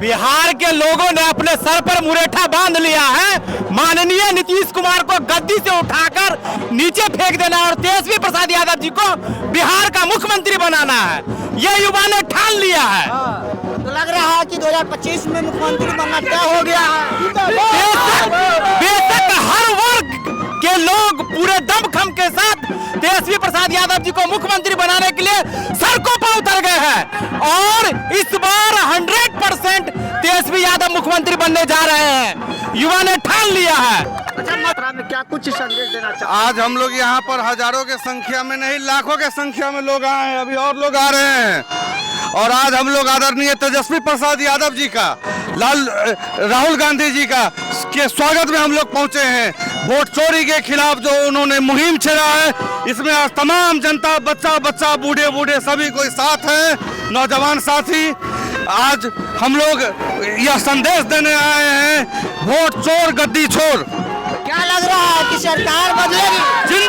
बिहार के लोगों ने अपने सर पर मुरेठा बांध लिया है। माननीय नीतीश कुमार को गद्दी से उठाकर नीचे फेंक देना और तेजस्वी प्रसाद यादव जी को बिहार का मुख्यमंत्री बनाना है, ये युवा ने ठान लिया है। तो लग रहा है कि 2025 में मुख्यमंत्री बनना तय हो गया है। बेशक हर वर्ग के लोग पूरे दमखम के साथ तेजस्वी प्रसाद यादव जी को मुख्यमंत्री बनाने के लिए सड़कों पर उतर गए हैं और इस बार 100% तेजस्वी यादव मुख्यमंत्री बनने जा रहे हैं। युवा ने ठान लिया है। अच्छा, मात्रा में क्या कुछ संदेश देना चाहते आज हम लोग यहाँ पर हजारों के संख्या में नहीं, लाखों के संख्या में लोग आए हैं, अभी और लोग आ रहे हैं। और आज हम लोग आदरणीय तेजस्वी प्रसाद यादव जी का, राहुल गांधी जी का के स्वागत में हम लोग पहुंचे हैं। वोट चोरी के खिलाफ जो उन्होंने मुहिम छेड़ा है, इसमें आज तमाम जनता, बच्चा बच्चा, बूढ़े बूढ़े सभी कोई साथ हैं, नौजवान साथी। आज हम लोग यह संदेश देने आए हैं, वोट चोर गद्दी छोड़। क्या लग रहा है कि सरकार बदलेगी?